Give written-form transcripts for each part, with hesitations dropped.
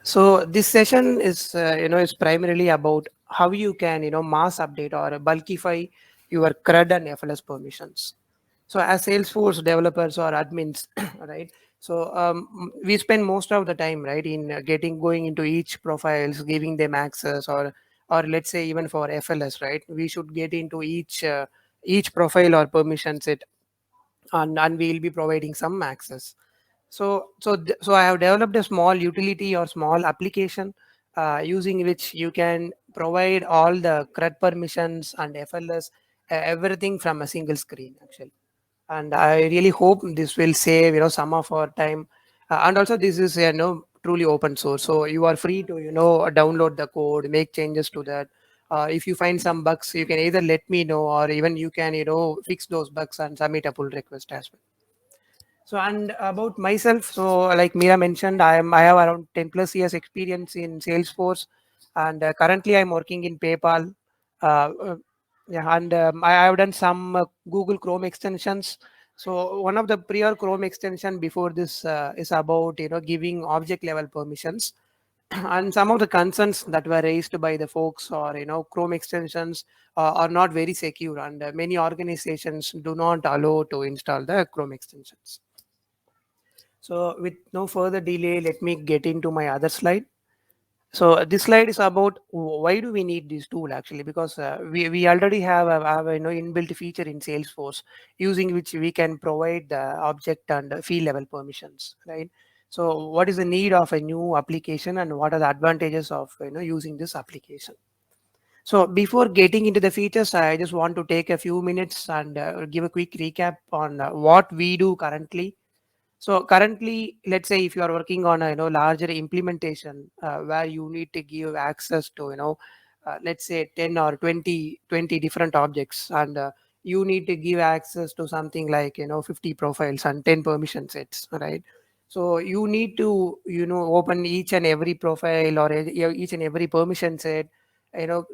So this session is is primarily about how you can mass update or bulkify your CRUD and FLS permissions. So as Salesforce developers or admins, right? So we spend most of the time, right, in getting going into each profiles, giving them access, or let's say even for FLS, right? We should get into each profile or permission set, and we'll be providing some access. So I have developed a small utility or small application using which you can provide all the CRUD permissions and FLS, everything from a single screen actually. And I really hope this will save some of our time. And also this is truly open source, so you are free to download the code, make changes to that. If you find some bugs, you can either let me know, or even you can fix those bugs and submit a pull request as well. So, and about myself, so like Mira mentioned, I have around 10 plus years experience in Salesforce, and currently I'm working in PayPal. Uh, uh, yeah, and I have done some Google Chrome extensions. So one of the prior Chrome extension before this is about giving object level permissions, and some of the concerns that were raised by the folks, or Chrome extensions are not very secure, and many organizations do not allow to install the Chrome extensions. So with no further delay, let me get into my other slide. So this slide is about why do we need this tool actually, because we already have a inbuilt feature in Salesforce using which we can provide the object and field level permissions, right? So what is the need of a new application, and what are the advantages of using this application? So before getting into the features, I just want to take a few minutes and give a quick recap on what we do currently. So currently, let's say if you are working on a larger implementation where you need to give access to let's say 10 or 20 different objects, and you need to give access to something like 50 profiles and 10 permission sets, right? So you need to open each and every profile, or each and every permission set,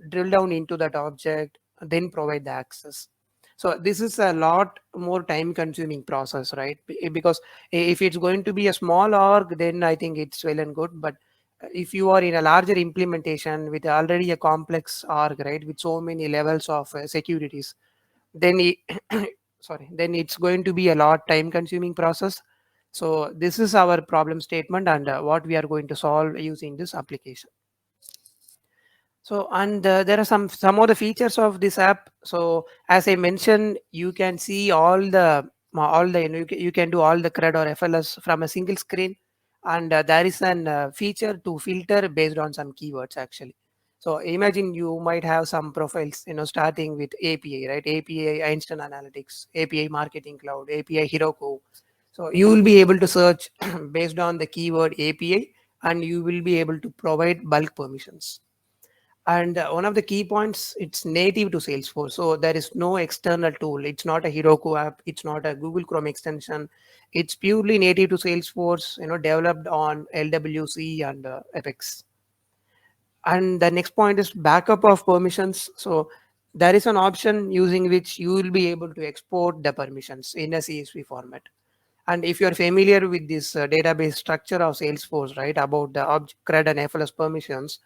drill down into that object, then provide the access. So this is a lot more time consuming process, right? Because if it's going to be a small org, then I think it's well and good. But if you are in a larger implementation with already a complex org, right, with so many levels of securities, then sorry, then it's going to be a lot time consuming process. So this is our problem statement, and what we are going to solve using this application. So, and there are some of the features of this app. So as I mentioned, you can see all the you can do all the CRUD or FLS from a single screen, and there is an feature to filter based on some keywords actually. So imagine you might have some profiles, starting with API, right? API Instant Analytics, API Marketing Cloud, API Heroku. So you will be able to search based on the keyword API, and you will be able to provide bulk permissions. And one of the key points, it's native to Salesforce. So there is no external tool. It's not a Heroku app. It's not a Google Chrome extension. It's purely native to Salesforce, developed on LWC and Apex. And the next point is backup of permissions. So there is an option using which you will be able to export the permissions in a CSV format. And if you're familiar with this database structure of Salesforce, right, about the object CRUD and FLS permissions,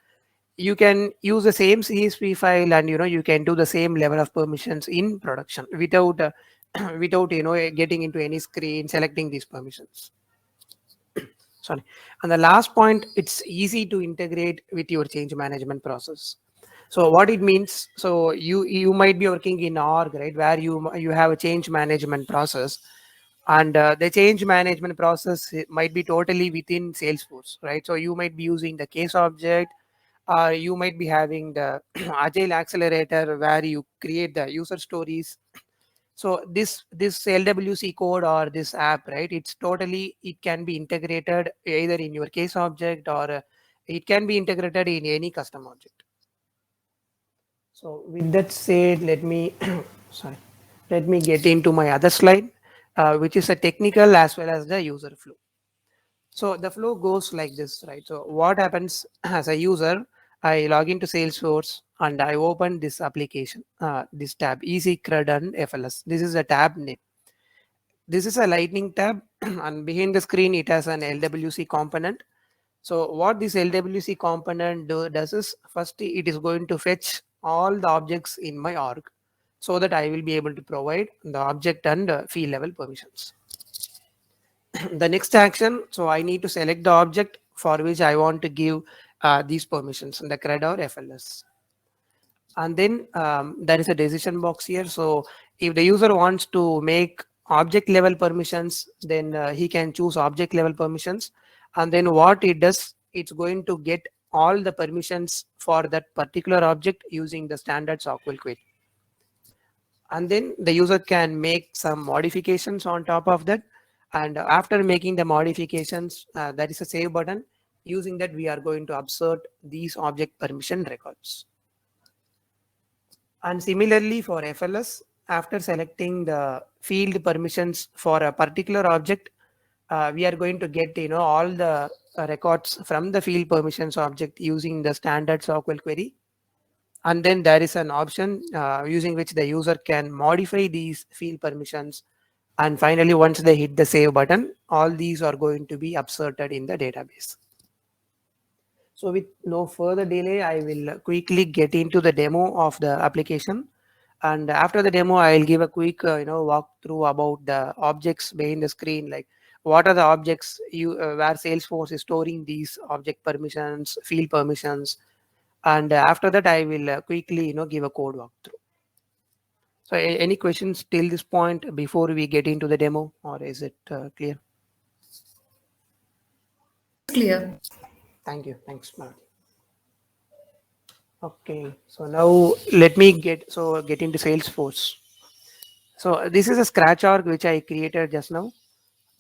you can use the same CSV file, and you can do the same level of permissions in production without without getting into any screen selecting these permissions. Sorry. And the last point, it's easy to integrate with your change management process. So what it means, so you might be working in org, right, where you have a change management process, and the change management process might be totally within Salesforce, right? So you might be using the case object, you might be having the agile accelerator where you create the user stories. So this LWC code or this app, right, it can be integrated either in your case object, or it can be integrated in any custom object. So with that said, let me sorry, let me get into my other slide, which is a technical as well as the user flow. So the flow goes like this, right? So what happens as a user, I log into Salesforce and I open this application, this tab, Easy CRUD and FLS. This is a tab name. This is a lightning tab and behind the screen, it has an LWC component. So what this LWC component does is, first it is going to fetch all the objects in my org so that I will be able to provide the object and field level permissions. The next action, so I need to select the object for which I want to give these permissions in the CRUD or FLS. And then there is a decision box here. So if the user wants to make object level permissions, then he can choose object level permissions. And then what it does, it's going to get all the permissions for that particular object using the standard SOQL query. And then the user can make some modifications on top of that. And after making the modifications, there is a save button. Using that, we are going to assert these object permission records. And similarly for FLS, after selecting the field permissions for a particular object, we are going to get all the records from the field permissions object using the standard SOQL query. And then there is an option using which the user can modify these field permissions. And finally, once they hit the save button, all these are going to be asserted in the database. So with no further delay, I will quickly get into the demo of the application. And after the demo, I'll give a quick walkthrough about the objects behind the screen, like what are the objects where Salesforce is storing these object permissions, field permissions. And after that, I will quickly give a code walkthrough. So any questions till this point before we get into the demo, or is it clear? Clear. Thank you. Thanks, Mark. Okay, so now let me get into Salesforce. So this is a scratch org which I created just now,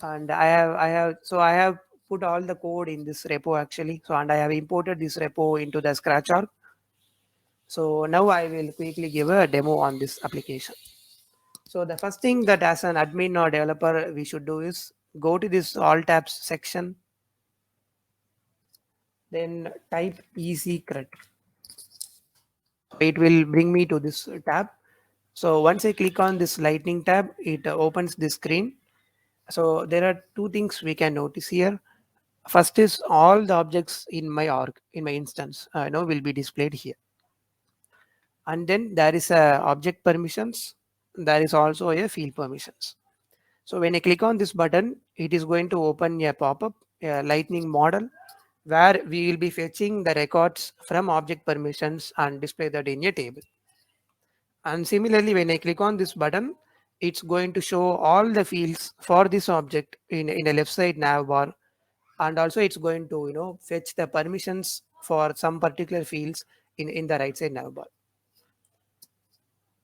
and I have put all the code in this repo actually. So and I have imported this repo into the scratch org. So now I will quickly give a demo on this application. So the first thing that as an admin or developer we should do is go to this all tabs section, then type easy CRUD. It will bring me to this tab. So once I click on this lightning tab, it opens this screen. So there are two things we can notice here. First is all the objects in my org, in my instance, will be displayed here. And then there is a object permissions. There is also a field permissions. So when I click on this button, it is going to open a pop-up, a lightning model, where we will be fetching the records from object permissions and display that in a table. And similarly, when I click on this button, it's going to show all the fields for this object in a left side nav bar. And also it's going to, fetch the permissions for some particular fields in the right side nav bar.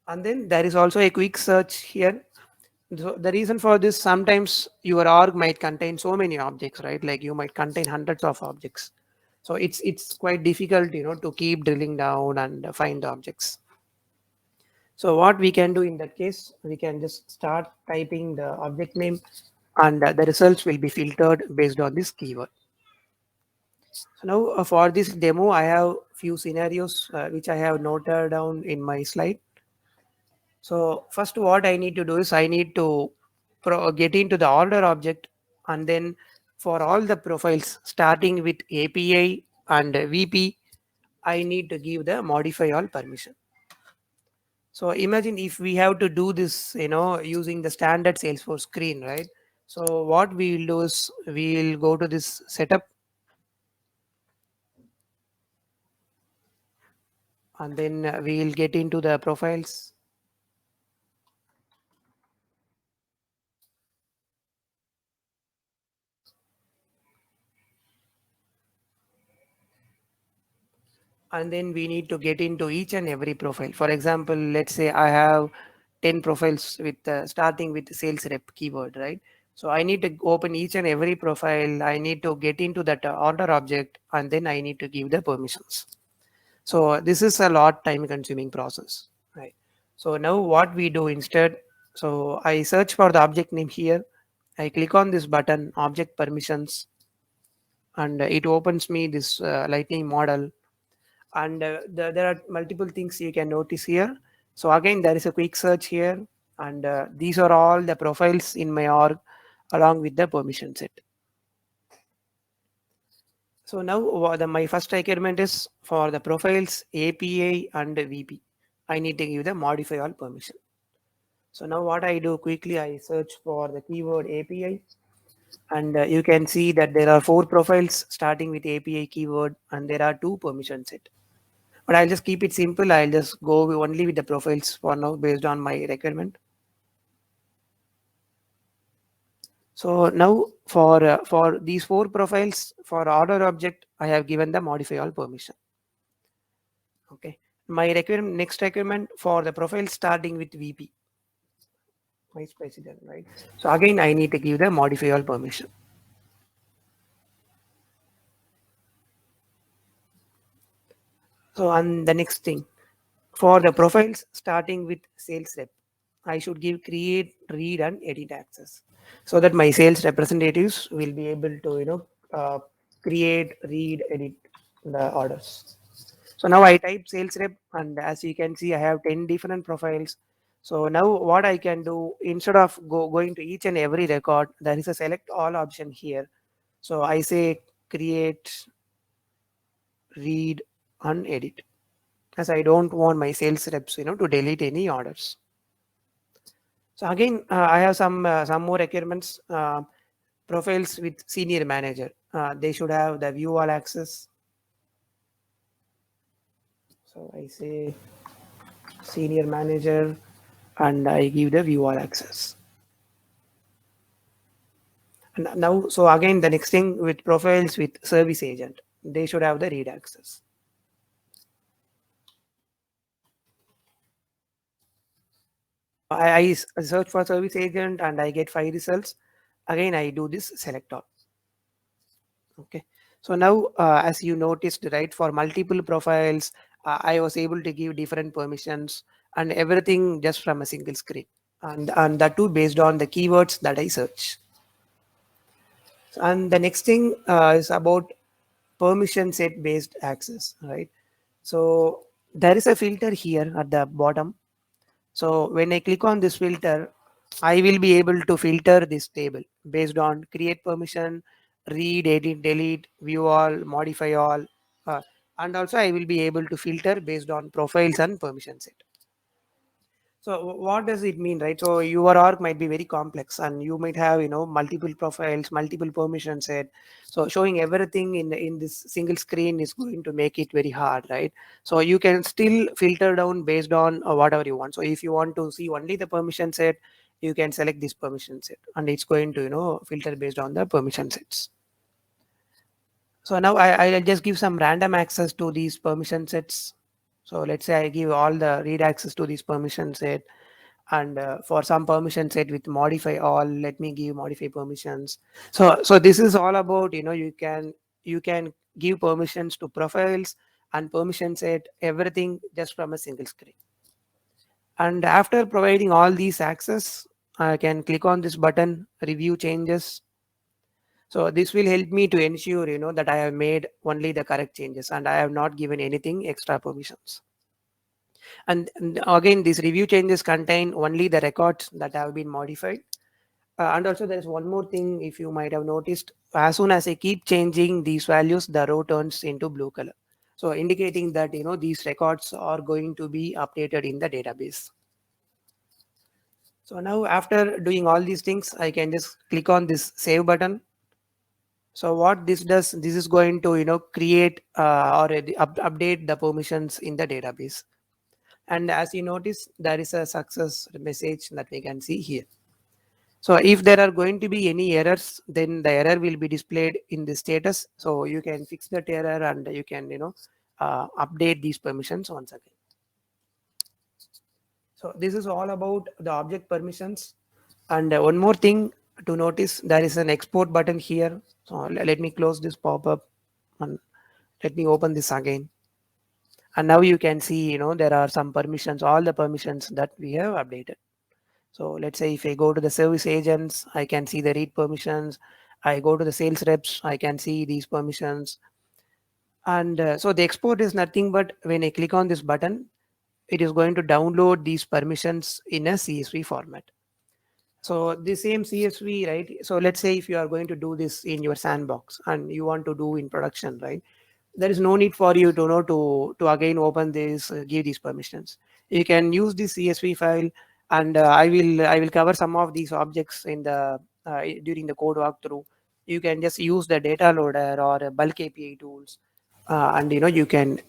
And then there is also a quick search here. So the reason for this, sometimes your org might contain so many objects, right? Like you might contain hundreds of objects. So it's quite difficult, to keep drilling down and find the objects. So what we can do in that case, we can just start typing the object name, and the results will be filtered based on this keyword. So now for this demo, I have few scenarios which I have noted down in my slide. So first what I need to do is I need to get into the order object, and then for all the profiles starting with API and VP, I need to give the modify all permission. So imagine if we have to do this, using the standard Salesforce screen, right? So what we will do is we will go to this setup, and then we will get into the profiles. And then we need to get into each and every profile. For example, let's say I have 10 profiles with starting with sales rep keyword, right? So I need to open each and every profile. I need to get into that order object, and then I need to give the permissions. So this is a lot time consuming process, right? So now what we do instead, so I search for the object name here. I click on this button, object permissions, and it opens me this lightning model. And there are multiple things you can notice here. So again, there is a quick search here, and these are all the profiles in my org along with the permission set. So now my first requirement is for the profiles API and VP. I need to give the modify all permission. So now what I do quickly, I search for the keyword API, and you can see that there are 4 profiles starting with API keyword, and there are 2 permission set. But I'll just keep it simple. I'll just go only with the profiles for now based on my requirement. So now for these 4 profiles for order object, I have given the modify all permission. Okay. My requirement, next requirement for the profile starting with VP, vice president, right? So again, I need to give the modify all permission. So and the next thing for the profiles starting with sales rep, I should give create, read, and edit access so that my sales representatives will be able to create, read, edit the orders. So now I type sales rep, and as you can see, I have 10 different profiles. So now what I can do, instead of going to each and every record, there is a select all option here. So I say create, read, and edit, as I don't want my sales reps, to delete any orders. So again, I have some more requirements. Profiles with senior manager. They should have the view all access. So I say senior manager, and I give the view all access. And now, so again, the next thing with profiles with service agent, they should have the read access. I search for service agent and I get 5 results. Again, I do this select all. Okay. So now, as you noticed, right, for multiple profiles, I was able to give different permissions and everything just from a single screen. And that too based on the keywords that I search. And the next thing is about permission set based access, right? So there is a filter here at the bottom. So when I click on this filter, I will be able to filter this table based on create permission, read, edit, delete, view all, modify all, and also I will be able to filter based on profiles and permission set. So what does it mean, right? So your org might be very complex, and you might have multiple profiles, multiple permission set. So showing everything in this single screen is going to make it very hard, right? So you can still filter down based on whatever you want. So if you want to see only the permission set, you can select this permission set, and it's going to filter based on the permission sets. So now I'll just give some random access to these permission sets. So let's say I give all the read access to this permission set, and for some permission set with modify all, let me give modify permissions. So this is all about you can give permissions to profiles and permission set everything just from a single screen. And after providing all these access, I can click on this button review changes. So this will help me to ensure that I have made only the correct changes and I have not given anything extra permissions. And again, these review changes contain only the records that have been modified. And also there is one more thing, if you might have noticed, as soon as I keep changing these values, the row turns into blue color. So indicating that these records are going to be updated in the database. So now after doing all these things, I can just click on this save button. So what this does, this is going to create or update the permissions in the database. And as you notice, there is a success message that we can see here. So if there are going to be any errors, then the error will be displayed in the status. So you can fix that error and you can update these permissions once again. So this is all about the object permissions. And one more thing to notice, there is an export button here. So let me close this pop-up and let me open this again. And now you can see, there are some permissions, all the permissions that we have updated. So let's say if I go to the service agents, I can see the read permissions. I go to the sales reps, I can see these permissions. And so the export is nothing but when I click on this button, it is going to download these permissions in a CSV format. So the same CSV, right? So let's say if you are going to do this in your sandbox and you want to do in production, right? There is no need for you to know to again open this, give these permissions. You can use this CSV file, and I will cover some of these objects in the during the code walkthrough. You can just use the data loader or bulk API tools, and you can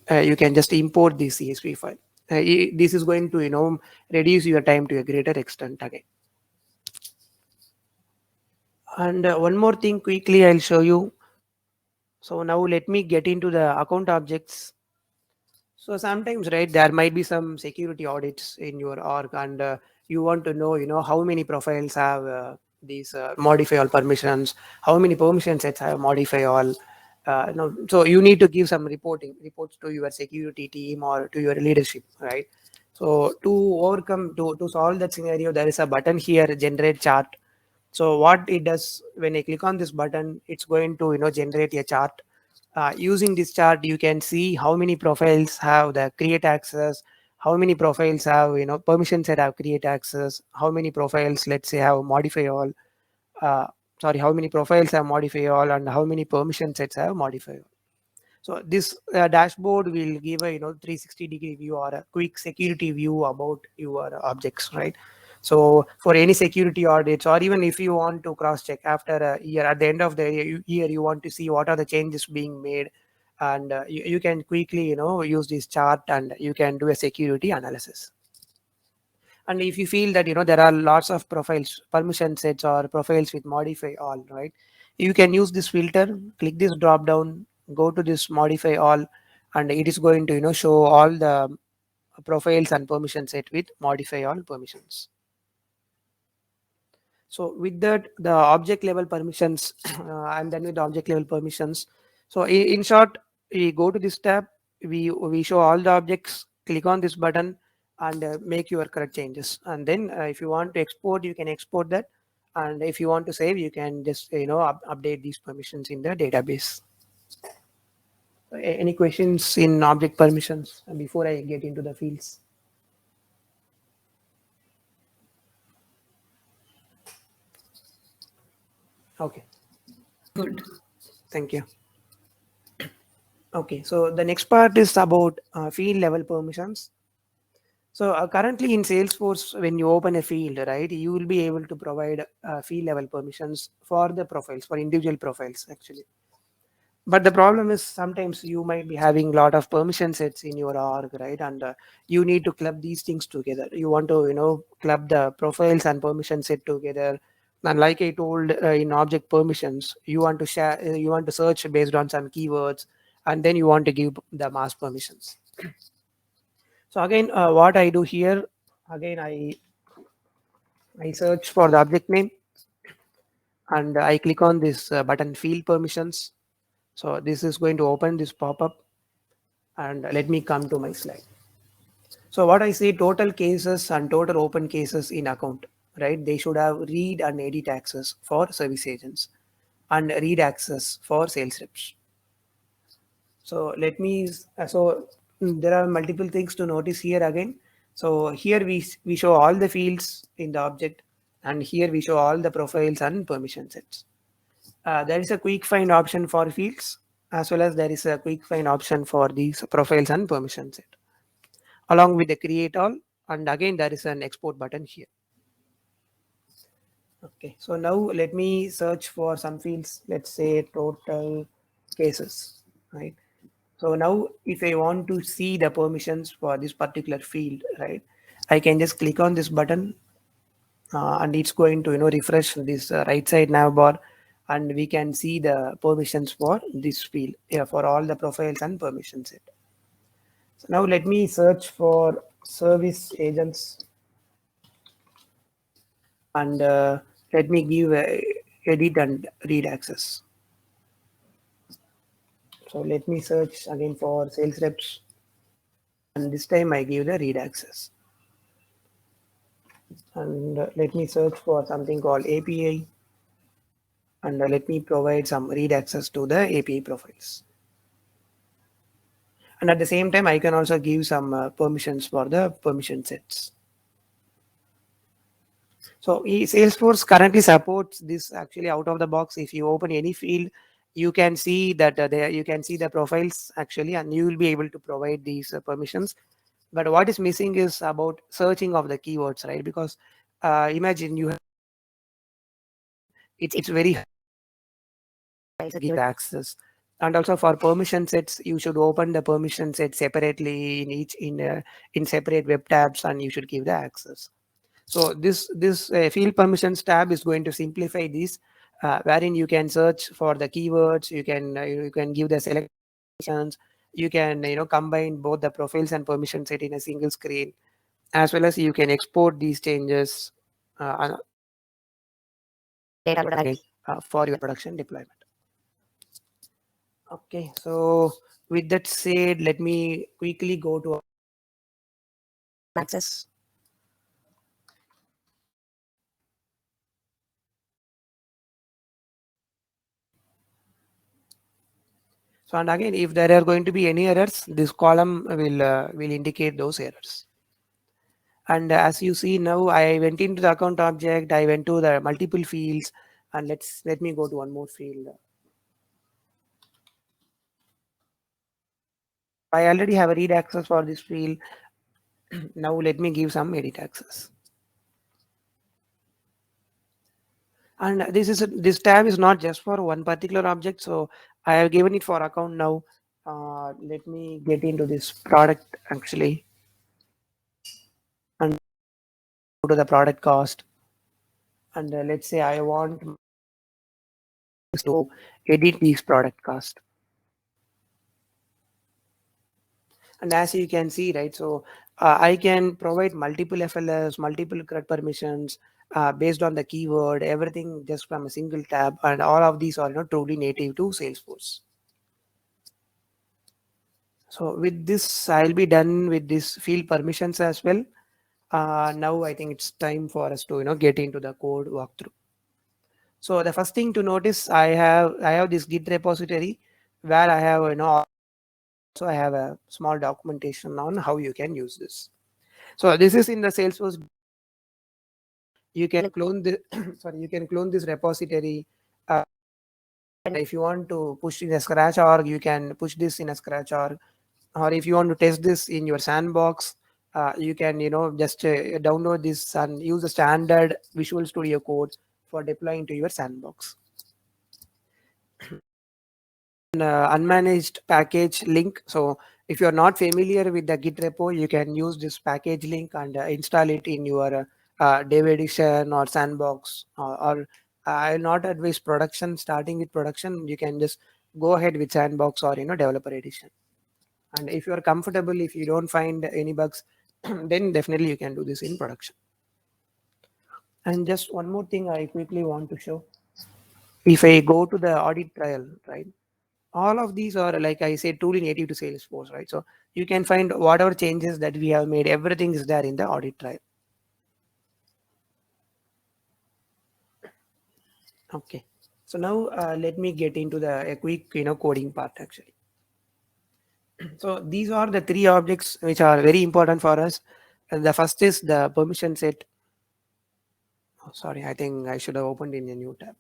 just import the CSV file. This is going to reduce your time to a greater extent again. And one more thing quickly I'll show you. So now let me get into the account objects. So sometimes, right, there might be some security audits in your org, and you want to know, how many profiles have these modify all permissions, how many permission sets have modify all. So you need to give some reports to your security team or to your leadership, right? So to solve that scenario, there is a button here, generate chart. So what it does when I click on this button, it's going to generate a chart. Using this chart, you can see how many profiles have the create access, how many profiles have permission set have create access, how many profiles, let's say, have modify all. Uh, Sorry, how many profiles have modify all, and how many permission sets have modify all. So this dashboard will give a 360-degree view or a quick security view about your objects, right? So for any security audits, or even if you want to cross check after a year, at the end of the year, you want to see what are the changes being made, and you can quickly use this chart, and you can do a security analysis. And if you feel that there are lots of profiles, permission sets, or profiles with modify all, right, you can use this filter, click this drop down, go to this modify all, and it is going to show all the profiles and permission set with modify all permissions. So with that, the object level permissions, I'm done with the object level permissions. So in short, we go to this tab, we show all the objects, click on this button, and make your correct changes. And then if you want to export, you can export that. And if you want to save, you can just update these permissions in the database. Any questions in object permissions before I get into the fields? Okay, Good. thank you. Okay, so the next part is about field level permissions. So currently in Salesforce, when you open a field, right, you will be able to provide field level permissions for the profiles, for individual profiles actually. But the problem is sometimes you might be having a lot of permission sets in your org, right? And you need to club these things together. You want to, club the profiles and permission set together. And like I told in object permissions, you want to share, you want to search based on some keywords, and then you want to give the mass permissions. So again, what I do here, again, I search for the object name, and I click on this button field permissions. So this is going to open this pop-up, and let me come to my slide. So what I say, total cases and total open cases in account, right? They should have read and edit access for service agents and read access for sales reps. So let me, there are multiple things to notice here again. So here we show all the fields in the object, and here we show all the profiles and permission sets. There is a quick find option for fields, as well as there is a quick find option for these profiles and permission set, along with the create all, and again there is an export button here. Okay, so now let me search for some fields. Let's say total cases, right? So now if I want to see the permissions for this particular field, right, I can just click on this button, and it's going to refresh this right side nav bar, and we can see the permissions for this field, yeah, for all the profiles and permission set. So now let me search for service agents, and let me give edit and read access. So let me search again for sales reps, and this time I give the read access. And let me search for something called API, and let me provide some read access to the API profiles. And at the same time, I can also give some permissions for the permission sets. So Salesforce currently supports this actually out of the box. If you open any field, you can see that there you can see the profiles actually, and you will be able to provide these permissions. But what is missing is about searching of the keywords, right? Because imagine you have, it's very hard to give access. And also for permission sets, you should open the permission set separately in each in separate web tabs, and you should give the access. So this field permissions tab is going to simplify this, wherein you can search for the keywords, you can give the selections, you can combine both the profiles and permission set in a single screen, as well as you can export these changes again for your production deployment. Okay, so with that said, let me quickly go to access. So and again, if there are going to be any errors, this column will indicate those errors. And as you see now, I went into the account object, I went to the multiple fields, and let me go to one more field. I already have a read access for this field. Now let me give some edit access. And this tab is not just for one particular object, so I have given it for account now. Let me get into this product actually and go to the product cost. And let's say I want to edit these product cost. And as you can see, right, so I can provide multiple FLS, multiple CRUD permissions based on the keyword, everything just from a single tab, and all of these are truly native to Salesforce. So with this, I'll be done with this field permissions as well. Now I think it's time for us to get into the code walkthrough. So the first thing to notice, I have this Git repository where I have so I have a small documentation on how you can use this. So this is in the Salesforce. You can clone the sorry, you can clone this repository. And if you want to push in a scratch org, you can push this in a scratch org. Or if you want to test this in your sandbox, you can just download this and use the standard Visual Studio Code for deploying to your sandbox. Unmanaged package link. So if you're not familiar with the Git repo, you can use this package link and install it in your Dev Edition or Sandbox. Or I'll not advise production. Starting with production, you can just go ahead with Sandbox or Developer Edition. And if you are comfortable, if you don't find any bugs, then definitely you can do this in production. And just one more thing I quickly want to show. If I go to the audit trial, right? All of these are, like I said, truly native to Salesforce, right? So you can find whatever changes that we have made, everything is there in the audit trial. Okay, so now let me get into the a quick coding part actually. So these are the three objects which are very important for us. And the first is the permission set. Oh, sorry, I think I should have opened in a new tab.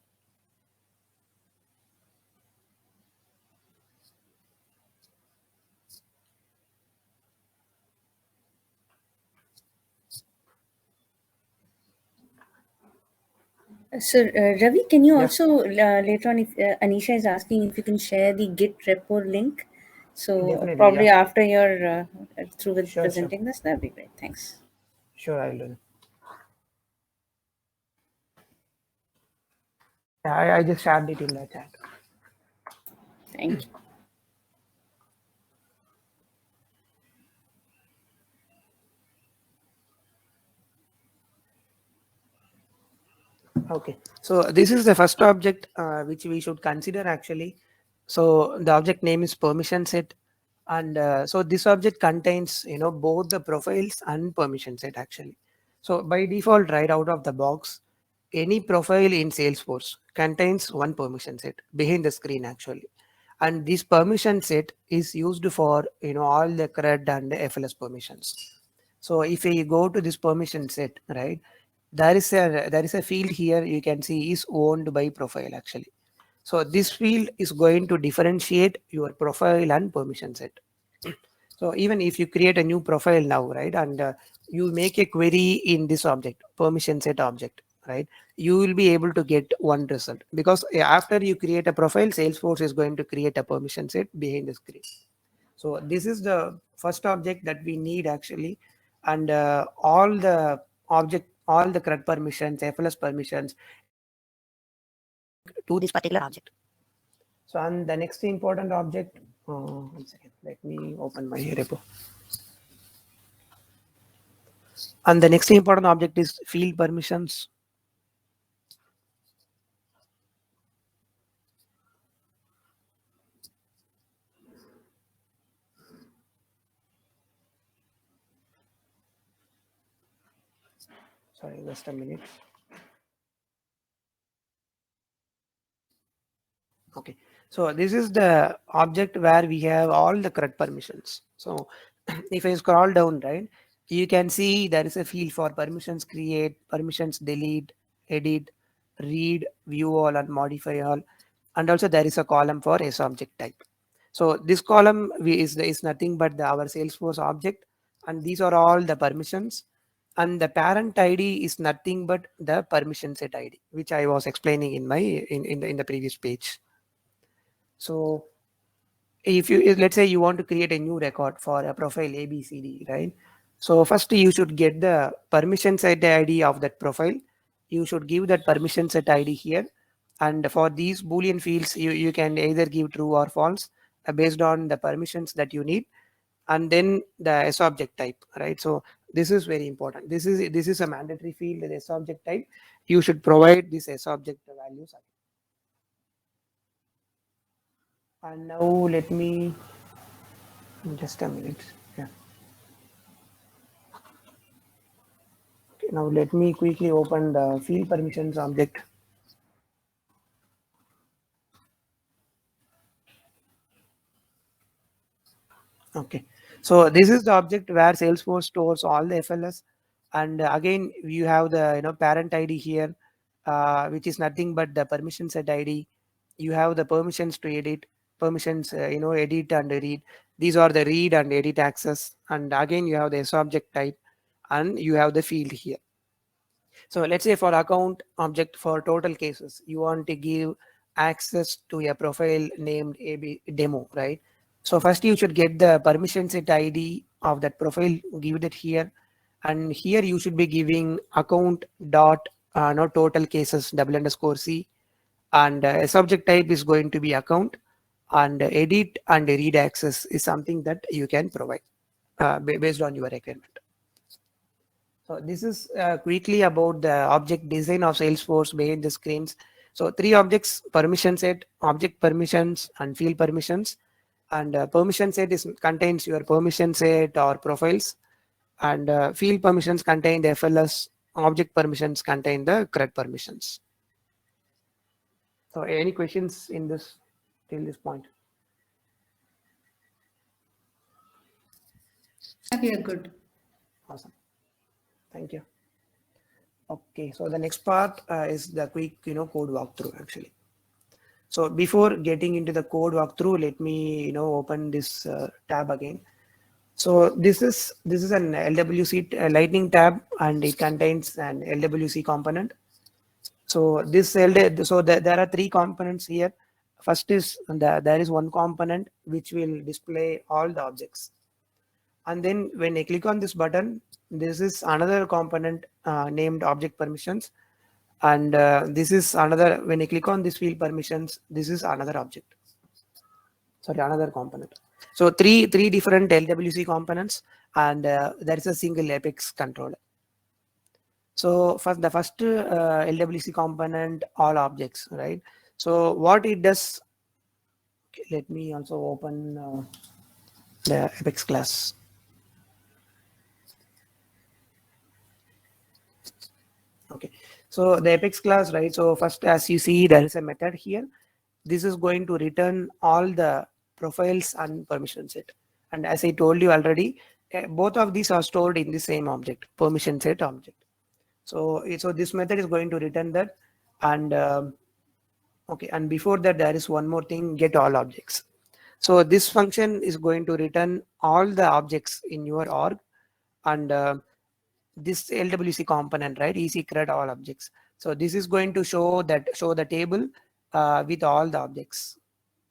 So, Ravi, can you Yeah. also later on, if Anisha is asking if you can share the Git repo link, so Definitely, probably yeah. after you're through with Sure, sure. presenting this, that'd be great. Thanks. Sure, I'll do. Yeah, I just shared it in the chat. Thank you. Okay, so this is the first object which we should consider actually. So the object name is permission set, and so this object contains both the profiles and permission set actually. So by default, right out of the box, any profile in Salesforce contains one permission set behind the screen actually, and this permission set is used for all the CRUD and the FLS permissions. So if we go to this permission set, right? there is a field here you can see is owned by profile actually. So this field is going to differentiate your profile and permission set. So even if you create a new profile now, right, and you make a query in this object, permission set object, right, you will be able to get one result, because after you create a profile, Salesforce is going to create a permission set behind the screen. So this is the first object that we need actually, and all the CRUD permissions, FLS permissions to this particular object. So and the next important object, 1 second, let me open my repo. And the next important object is field permissions. Sorry, just a minute. Okay, so this is the object where we have all the CRUD permissions. So if I scroll down, right, you can see there is a field for permissions create, permissions delete, edit, read, view all, and modify all. And also there is a column for S object type. So this column is nothing but our Salesforce object, and these are all the permissions. And the parent ID is nothing but the permission set ID, which I was explaining in my in the previous page. So if you, let's say you want to create a new record for a profile ABCD, right? So first you should get the permission set ID of that profile. You should give that permission set ID here. And for these Boolean fields, you can either give true or false based on the permissions that you need. And then the S object type, right? So this is very important. This is a mandatory field, the S object type. You should provide this S object values. And now let me, just a minute. Yeah. Okay, now let me quickly open the field permissions object. Okay, so this is the object where Salesforce stores all the FLS, and again you have the parent ID here, which is nothing but the permission set ID. You have the permissions to edit, permissions edit and read. These are the read and edit access, and again you have the S object type, and you have the field here. So let's say for account object, for total cases, you want to give access to a profile named AB demo, right? So first you should get the permission set ID of that profile, give it here. And here you should be giving account dot no total cases double_C, and subject type is going to be account, and edit and read access is something that you can provide based on your requirement. So this is quickly about the object design of Salesforce behind the screens. So 3 objects: permission set, object permissions, and field permissions. And permission set contains your permission set or profiles, and field permissions contain the FLS. Object permissions contain the CRUD permissions. So any questions in this till this point? We are good. Awesome. Thank you. Okay, so the next part is the quick code walkthrough actually. So before getting into the code walkthrough, let me open this tab again. So this is an LWC Lightning tab, and it contains an LWC component. So this there are 3 components here. First is there is one component which will display all the objects, and then when I click on this button, this is another component named object permissions, and this is another. When I click on this field permissions, this is another object. Sorry, another component. So three different LWC components, and there is a single Apex controller. So first, the first LWC component, all objects, right? So what it does, okay, let me also open the Apex class. Okay, so the Apex class, right? So first, as you see, there is a method here. This is going to return all the profiles and permission set. And as I told you already, both of these are stored in the same object, permission set object. So this method is going to return that, and okay, and before that there is one more thing, get all objects. So this function is going to return all the objects in your org, and this LWC component, right, EC_CRUD all objects. So this is going to show the table with all the objects.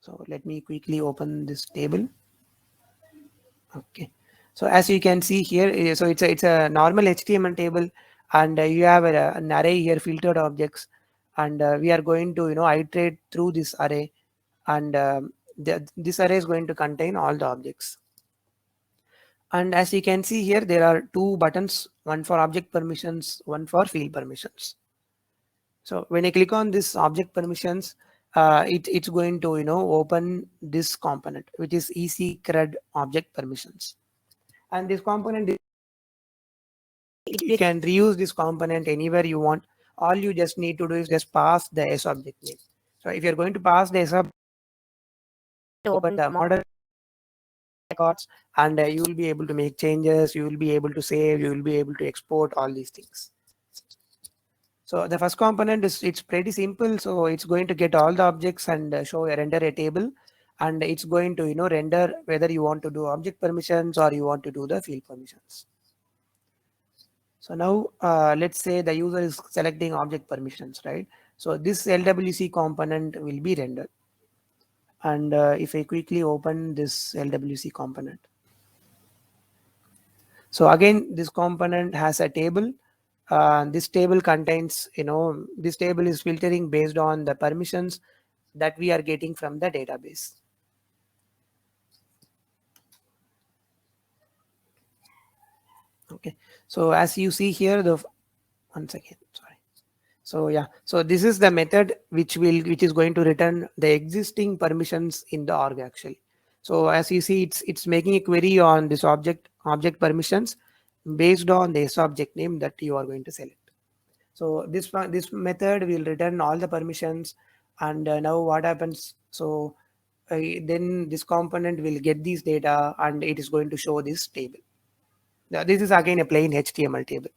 So let me quickly open this table. Okay, so as you can see here, so it's a normal HTML table, and you have an array here, filtered objects, and we are going to iterate through this array, and this array is going to contain all the objects. And as you can see here, there are two buttons, one for object permissions, one for field permissions. So when I click on this object permissions, it's going to open this component, which is EC_CRUD object permissions. And this component, you can reuse this component anywhere you want. All you just need to do is just pass the S object name. So if you're going to pass the S object, open the model records, and you will be able to make changes, you will be able to save, you will be able to export all these things. So the first component is, it's pretty simple. So it's going to get all the objects and render a table, and it's going to render whether you want to do object permissions or you want to do the field permissions. So now let's say the user is selecting object permissions, right? So this LWC component will be rendered. And if I quickly open this LWC component, so again this component has a table. This table contains, this table is filtering based on the permissions that we are getting from the database. Okay, so as you see here, once again, sorry. So yeah, so this is the method which is going to return the existing permissions in the org actually. So as you see, it's making a query on this object permissions based on this object name that you are going to select. So this method will return all the permissions, and now what happens? So then this component will get these data, and it is going to show this table. Now, this is again a plain HTML table,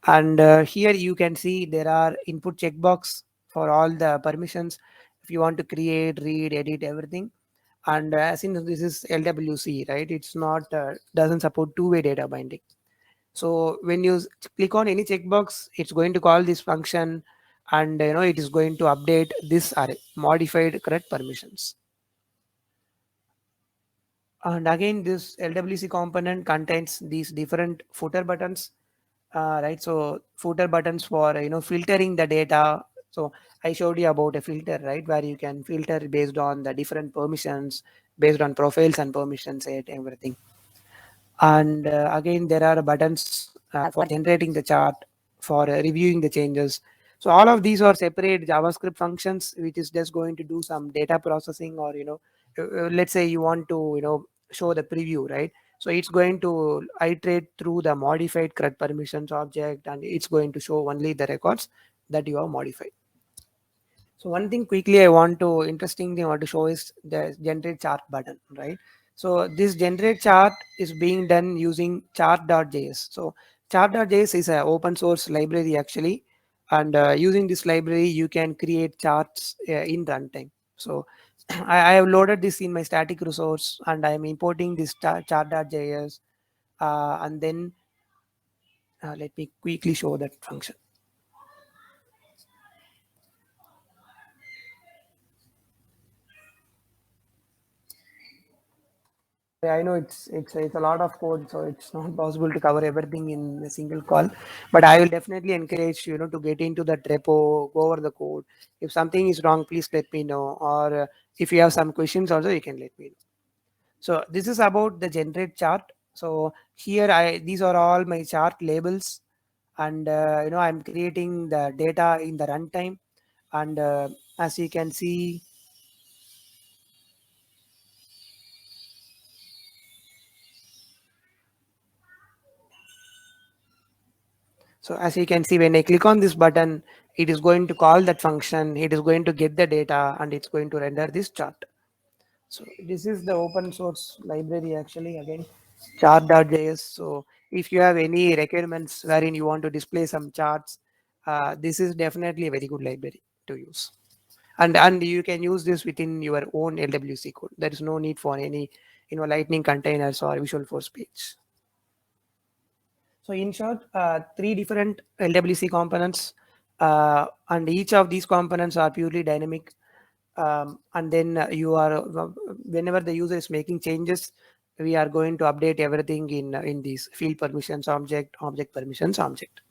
and here you can see there are input checkbox for all the permissions if you want to create, read, edit, everything. And since this is LWC, right, it's not doesn't support two-way data binding. So when you click on any checkbox, it's going to call this function, and it is going to update this array, modified CRUD permissions. And again, this LWC component contains these different footer buttons, right? So footer buttons for filtering the data. So I showed you about a filter, right, where you can filter based on the different permissions, based on profiles and permission set, everything. And again, there are buttons for generating the chart, for reviewing the changes. So all of these are separate JavaScript functions, which is just going to do some data processing, or let's say you want to show the preview, right? So it's going to iterate through the modified CRUD permissions object, and it's going to show only the records that you have modified. So one thing quickly interesting thing I want to show is the generate chart button, right? So this generate chart is being done using chart.js. So chart.js is an open source library actually, and using this library you can create charts in runtime. So I have loaded this in my static resource, and I am importing this chart.js, and then let me quickly show that function. I know it's a lot of code, so it's not possible to cover everything in a single call. But I will definitely encourage to get into that repo, go over the code. If something is wrong, please let me know. Or if you have some questions, also you can let me know. So this is about the generate chart. So here these are all my chart labels, and I'm creating the data in the runtime, and as you can see. So as you can see, when I click on this button, it is going to call that function, it is going to get the data, and it's going to render this chart. So this is the open source library actually again. chart.js. So if you have any requirements wherein you want to display some charts, this is definitely a very good library to use. And you can use this within your own LWC code. There is no need for any Lightning containers or Visual Force page. So in short, three different LWC components, and each of these components are purely dynamic. And then you are whenever the user is making changes, we are going to update everything in these field permissions object permissions object.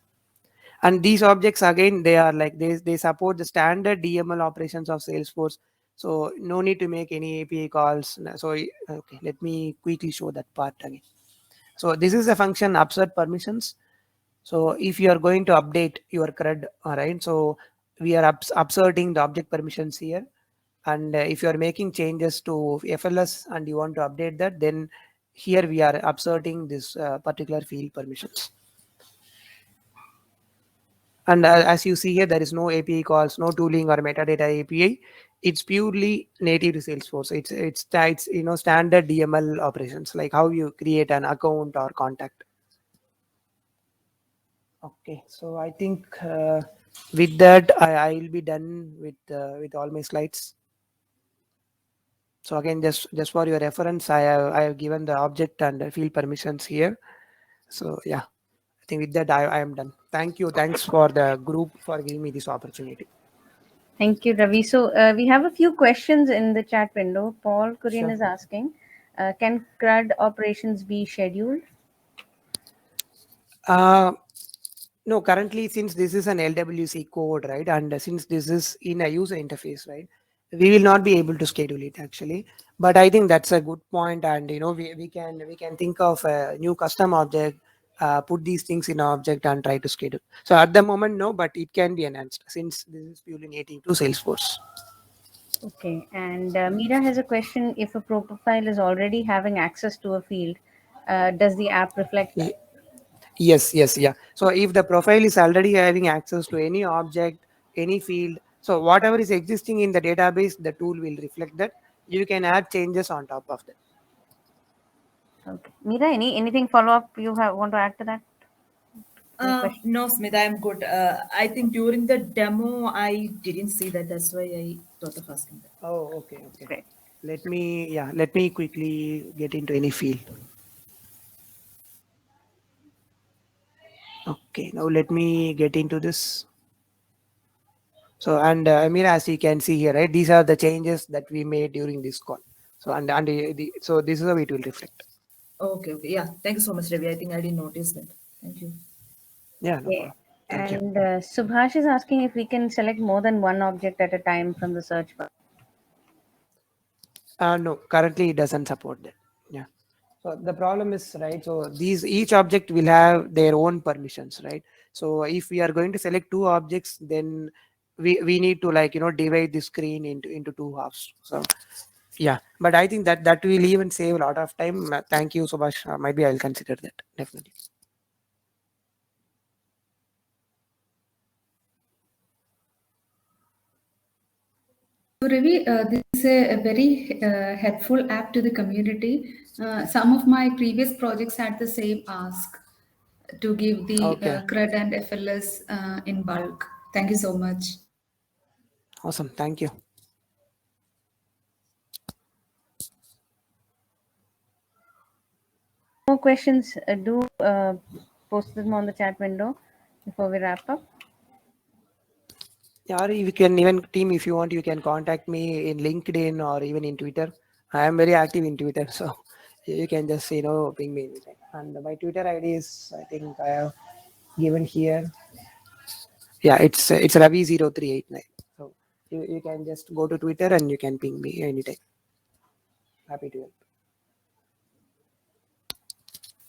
And these objects again, they are like they support the standard DML operations of Salesforce. So no need to make any API calls. So okay, let me quickly show that part again. So this is a function upsert permissions. So if you are going to update your CRUD, all right, so we are upserting the object permissions here. And if you are making changes to FLS and you want to update that, then here we are upserting this particular field permissions. And as you see here, there is no API calls, no tooling or metadata API. It's purely native to Salesforce. It's standard DML operations, like how you create an account or contact. Okay, so I think with that I'll be done with all my slides. So again, just for your reference, I have given the object and the field permissions here. So yeah, I think with that I am done. Thank you. Thanks for the group for giving me this opportunity. Thank you, Ravi. So we have a few questions in the chat window. Paul Kurian Sure. is asking, can CRUD operations be scheduled? No, currently, since this is an LWC code, right, and since this is in a user interface, right, we will not be able to schedule it actually. But I think that's a good point, and we can think of a new custom object, put these things in an object and try to schedule. So at the moment, no, but it can be enhanced since this is purely native to Salesforce. Okay, and Meera has a question. If a profile is already having access to a field, does the app reflect that? Yes, yes, yeah. So if the profile is already having access to any object, any field, so whatever is existing in the database, the tool will reflect that. You can add changes on top of that. Okay, Meera, anything follow up you want to add to that? No, Smith, I'm good. I think during the demo, I didn't see that. That's why I thought of asking that. Oh, okay, okay. Great. Let me quickly get into any field. Okay, now let me get into this. So, and Amira, as you can see here, right, these are the changes that we made during this call. So, so this is how it will reflect. Okay, okay. Yeah. Thank you so much, Ravi. I think I didn't notice that. Thank you. Yeah, no Yeah. problem. Thank you. And Subhash is asking if we can select more than one object at a time from the search bar. No, currently it doesn't support that. Yeah. So the problem is, right, so each object will have their own permissions, right? So if we are going to select two objects, then we need to, like, divide the screen into two halves. So yeah, but I think that will even save a lot of time. Thank you so much. Maybe I'll consider that, definitely. So Ravi, this is a very helpful app to the community. Some of my previous projects had the same ask to give the Okay, CRUD and FLS in bulk. Thank you so much. awesome. Thank you. More questions, do post them on the chat window before we wrap up. Yeah, or you can even, team, if you want, you can contact me in LinkedIn or even in Twitter. I am very active in Twitter, so you can just ping me anytime. And my Twitter ID is, I think I have given here. Yeah, it's Ravi0389. So you can just go to Twitter and you can ping me anytime. Happy to help.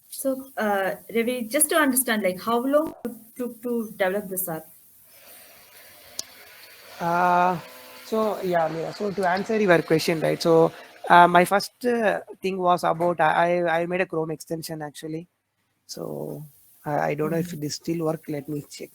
So, Ravi, just to understand, like, how long it took to develop this app? So yeah, Mira, so to answer your question, right? So my first thing was about I made a Chrome extension actually. So I don't know if this still work. Let me check.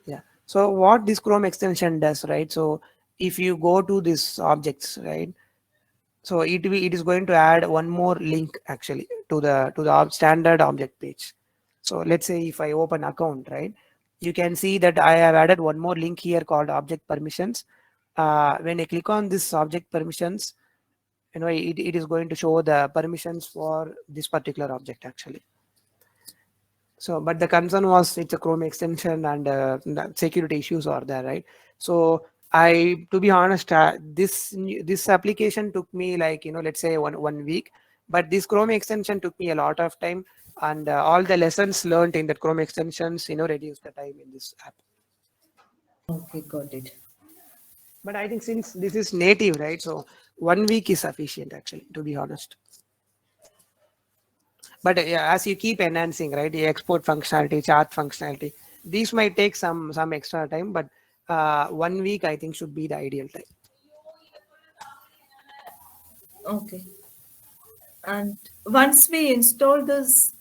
Yeah. So what this Chrome extension does, right? So if you go to this objects, right? So it is going to add one more link actually to the standard object page. So let's say if I open account, right? You can see that I have added one more link here called object permissions. When I click on this object permissions, it is going to show the permissions for this particular object actually. So, but the concern was it's a Chrome extension and the security issues are there, right? So to be honest, this application took me like, let's say one week, but this Chrome extension took me a lot of time, and all the lessons learned in that Chrome extensions, reduced the time in this app. Okay, got it. But I think since this is native, right? So 1 week is sufficient actually, to be honest. But yeah, as you keep enhancing, right, the export functionality, chat functionality, these might take some extra time, but 1 week I think should be the ideal time. Okay. And once we install this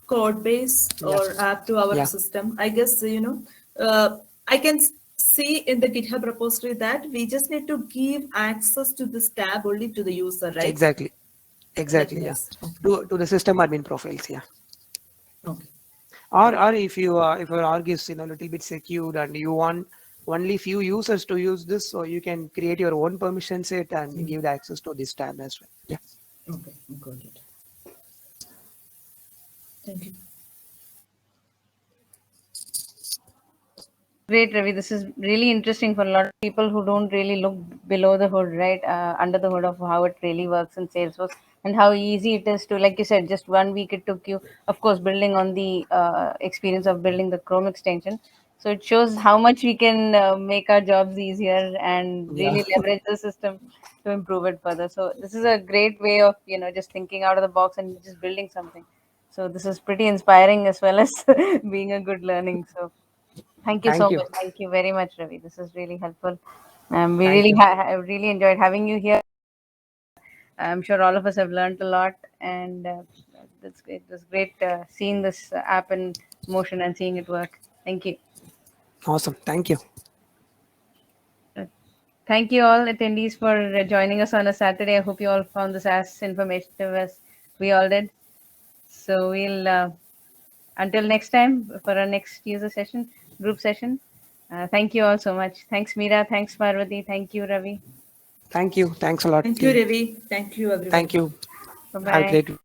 code base or app to our Yeah. system, I guess, I can see in the GitHub repository that we just need to give access to this tab only to the user, right? Exactly. Yeah. Yes. To the system admin profiles, yeah. Okay. Or if your org is a little bit secured and you want only few users to use this, so you can create your own permission set and give the access to this tab as well. Yeah. Okay, got it. Thank you. Great, Ravi. This is really interesting for a lot of people who don't really look below the hood, right? Under the hood of how it really works in Salesforce and how easy it is to, like you said, just 1 week it took you, of course, building on the experience of building the Chrome extension. So it shows how much we can make our jobs easier and really leverage the system to improve it further. So this is a great way of, just thinking out of the box and just building something. So this is pretty inspiring as well as being a good learning. So thank you Thank so you. much. Thank you very much, Ravi. This is really helpful. We Thank really you. really enjoyed having you here. I'm sure all of us have learned a lot, and that's great. It was great seeing this app in motion and seeing it work. Thank you. Awesome. Thank you. Thank you all attendees for joining us on a Saturday. I hope you all found this as informative as we all did. So we'll until next time for our next user session, group session. Thank you all so much. Thanks, Meera. Thanks, Parvati. Thank you, Ravi. Thank you. Thanks a lot. Thank you, team. Ravi. Thank you, everyone. Thank you. Bye-bye. Have a great